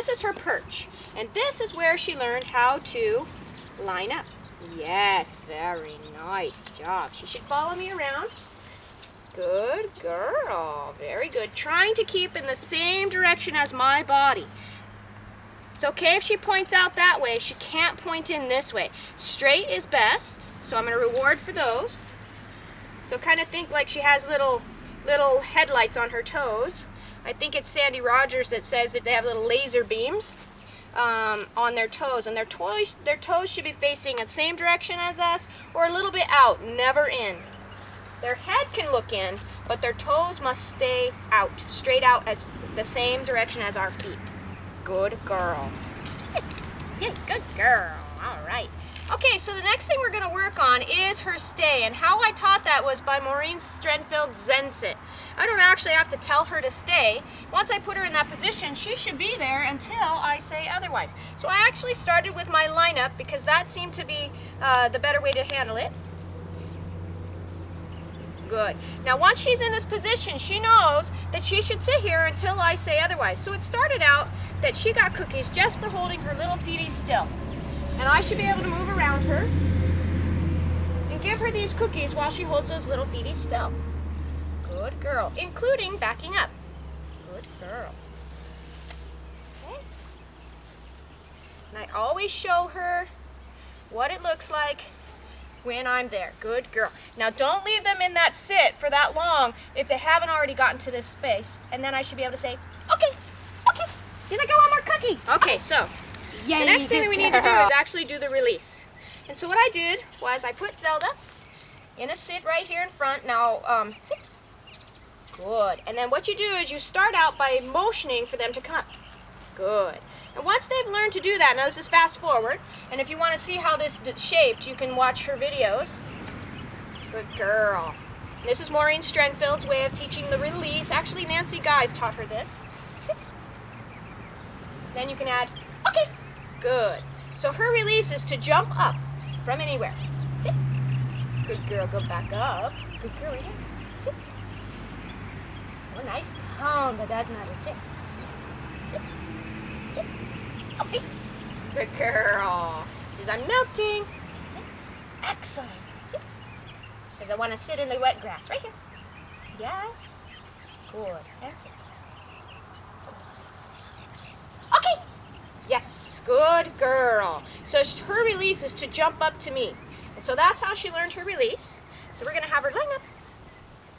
this is her perch. And this is where she learned how to line up. Yes, very nice job. She should follow me around. Good girl. Very good. Trying to keep in the same direction as my body. It's okay if she points out that way. She can't point in this way. Straight is best, so I'm going to reward for those. So kind of think like she has little headlights on her toes. I think it's Sandy Rogers that says that they have little laser beams on their toes, and their toes should be facing the same direction as us or a little bit out, never in. Their head can look in, but their toes must stay out, straight out as the same direction as our feet. Good girl. Yeah, good girl. All right. Okay, so the next thing we're going to work on is her stay, and how I taught that was by Maureen Strenfel Zen Sit. I don't actually have to tell her to stay. Once I put her in that position, she should be there until I say otherwise. So I actually started with my lineup because that seemed to be the better way to handle it. Good. Now once she's in this position, she knows that she should sit here until I say otherwise. So it started out that she got cookies just for holding her little feeties still. And I should be able to move around her and give her these cookies while she holds those little feeties still. Good girl, including backing up. Good girl. Okay. And I always show her what it looks like when I'm there. Good girl. Now don't leave them in that sit for that long if they haven't already gotten to this space. And then I should be able to say, okay, okay, she's like, I want more cookies. Okay, so the next thing that we need to do is actually do the release. And so what I did was I put Zelda in a sit right here in front. Now, sit. Good. And then what you do is you start out by motioning for them to come. Good. And once they've learned to do that, now this is fast forward, and if you want to see how this is shaped, you can watch her videos. Good girl. And this is Maureen Strenfeld's way of teaching the release. Actually, Nancy Guys taught her this. Sit. Then you can add, okay. Good. So her release is to jump up from anywhere. Sit. Good girl, go back up. Good girl, right here. Sit. Oh, nice tone, but that's not a sit. Sit. Sit. Okay. Good girl. She says, I'm melting. Sit. Excellent. Sit. Because I want to sit in the wet grass. Right here. Yes. Good. And sit. Good. Okay. Yes. Good girl. So her release is to jump up to me. And so that's how she learned her release. So we're going to have her line up.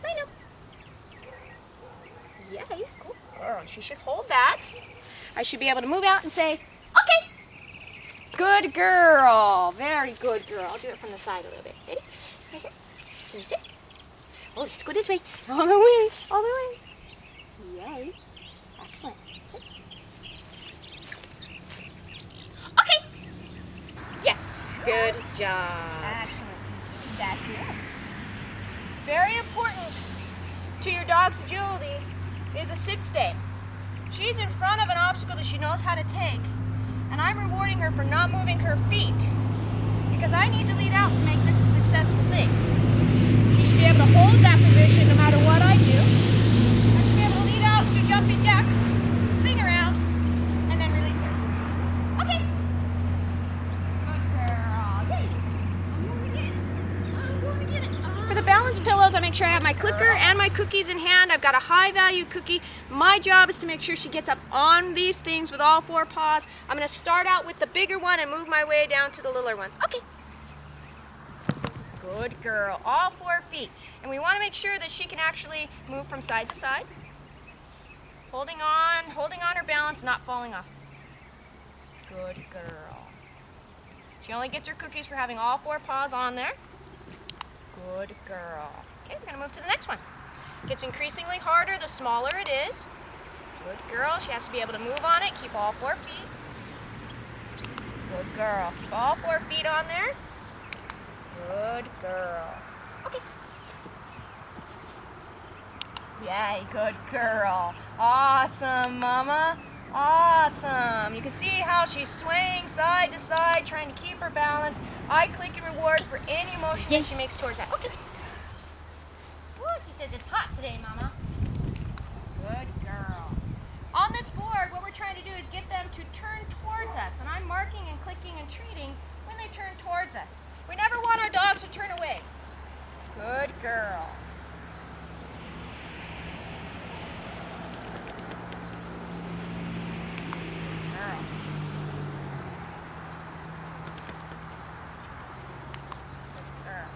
Line up. Yeah, good girl. She should hold that. I should be able to move out and say, okay. Good girl. Very good girl. I'll do it from the side a little bit. Ready? Right here. Can you sit? Oh, let's go this way. All the way. All the way. Yay. Excellent. Sit. Okay. Yes. Good job. Excellent. That's it. Very important to your dog's agility is a sit stay. She's in front of an obstacle that she knows how to take, and I'm rewarding her for not moving her feet because I need to lead out to make this a successful thing. She should be able to hold that position no matter what I do. I should be able to lead out through jumping jacks, swing around, and then release her. Okay. Good girl. Yay. I'm going to get it. I'm going to get it. For the balance pillows, I make sure I have my clicker and my cookies in hand. I've got a high value cookie. My job is to make sure she gets up on these things with all four paws. I'm going to start out with the bigger one and move my way down to the littler ones. Okay. Good girl. All 4 feet. And we want to make sure that she can actually move from side to side. Holding on her balance, not falling off. Good girl. She only gets her cookies for having all 4 paws on there. Good girl. Okay, we're going to move to the next one. It gets increasingly harder the smaller it is. Good girl. She has to be able to move on it. Keep all 4 feet. Good girl. Keep all 4 feet on there. Good girl. Okay. Yay, good girl. Awesome, Mama. Awesome. You can see how she's swaying side to side, trying to keep her balance. I click and reward for any motion that she makes towards that. Okay. Oh, she says it's hot today, Mama. Good girl. On this board, what we're trying to do is get them to turn towards us, and I'm marking and clicking and treating when they turn towards us. We never want our dogs to turn away. Good girl. Girl.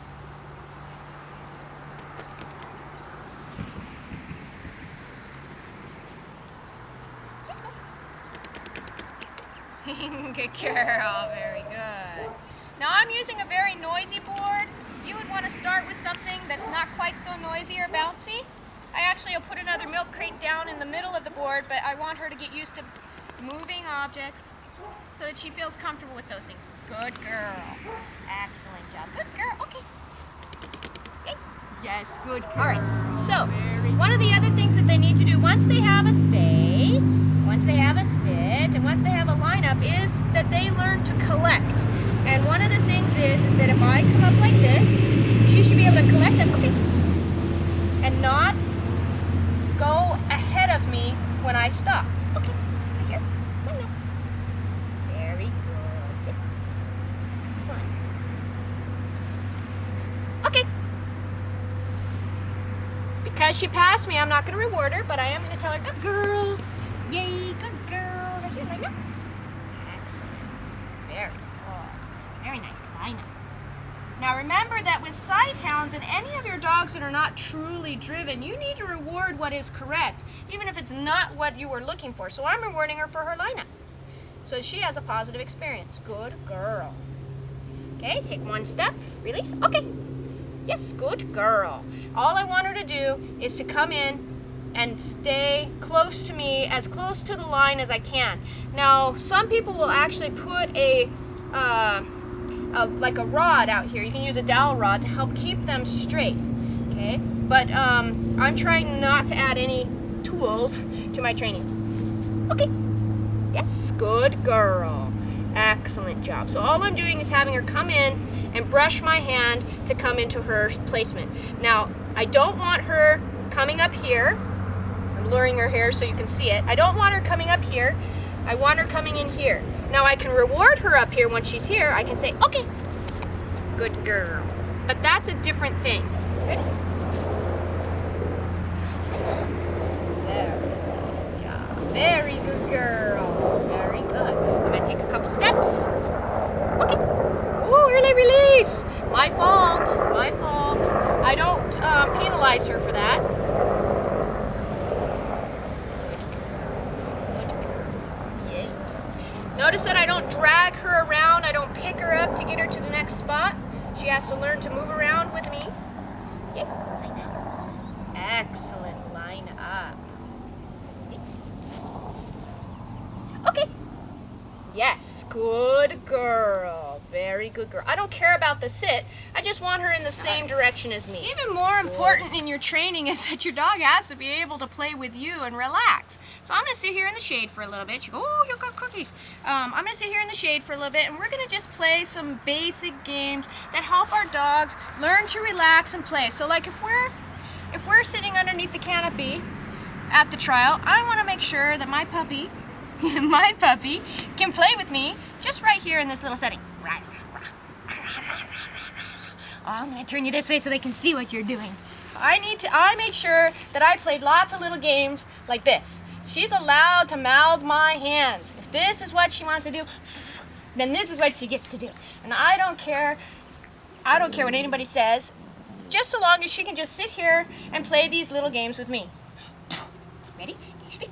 Good girl. Good girl, very good. Now I'm using a very noisy board. You would want to start with something that's not quite so noisy or bouncy. I actually will put another milk crate down in the middle of the board, but I want her to get used to moving objects so that she feels comfortable with those things. Good girl. Excellent job. Good girl. Okay. Okay. Yes, good girl. All right. So, one of the other things that they need to do once they have a stay, once they have a sit, and once they have a lineup, is that they learn to collect. And one of the things is that if I come up like this, she should be able to collect up, okay, and not go ahead of me when I stop. Okay, right here. No, no. Very good. Sit. Excellent. Okay. Because she passed me, I'm not going to reward her, but I am going to tell her, good girl. Yay, good girl. Right here, right now. Excellent. Very good. Very nice lineup. Now remember that with sight hounds and any of your dogs that are not truly driven, you need to reward what is correct, even if it's not what you were looking for. So I'm rewarding her for her lineup, so she has a positive experience. Good girl. Okay, take one step, release. Okay. Yes, good girl. All I want her to do is to come in and stay close to me, as close to the line as I can. Now, some people will actually put like a rod out here. You can use a dowel rod to help keep them straight, okay? But I'm trying not to add any tools to my training. Okay, yes, good girl. Excellent job. So all I'm doing is having her come in and brush my hand to come into her placement. Now, I don't want her coming up here. I'm luring her here so you can see it. I don't want her coming up here. I want her coming in here. Now I can reward her up here once she's here. I can say, okay, good girl. But that's a different thing. Ready? Very nice job. Very good girl. Very good. I'm going to take a couple steps. Okay. Ooh, early release. My fault. My fault. I don't penalize her for that. Notice that I don't drag her around. I don't pick her up to get her to the next spot. She has to learn to move around with me. Okay, line up. Excellent, line up. Okay. Yes, good girl. Very good girl. I don't care about the sit. I just want her in the same direction as me. Even more important in your training is that your dog has to be able to play with you and relax. So I'm going to sit here in the shade for a little bit. She goes, oh, you got cookies. I'm going to sit here in the shade for a little bit, and we're going to just play some basic games that help our dogs learn to relax and play. So like if we're sitting underneath the canopy at the trial, I want to make sure that my puppy can play with me just right here in this little setting. Oh, I'm going to turn you this way so they can see what you're doing. I made sure that I played lots of little games like this. She's allowed to mouth my hands. If this is what she wants to do, then this is what she gets to do. And I don't care what anybody says, just so long as she can just sit here and play these little games with me. Ready? Can you speak?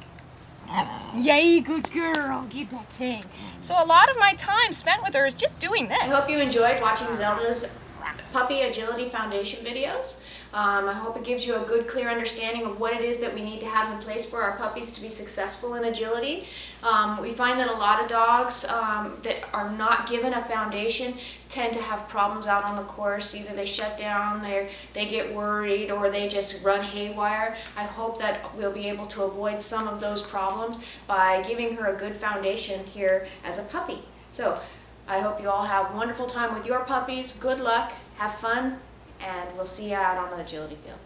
Yay, good girl. Keep that thing. So a lot of my time spent with her is just doing this. I hope you enjoyed watching Zelda's Puppy Agility Foundation videos. I hope it gives you a good, clear understanding of what it is that we need to have in place for our puppies to be successful in agility. We find that a lot of dogs that are not given a foundation tend to have problems out on the course. Either they shut down, they get worried, or they just run haywire. I hope that we'll be able to avoid some of those problems by giving her a good foundation here as a puppy. So I hope you all have a wonderful time with your puppies. Good luck, have fun, and we'll see you out on the agility field.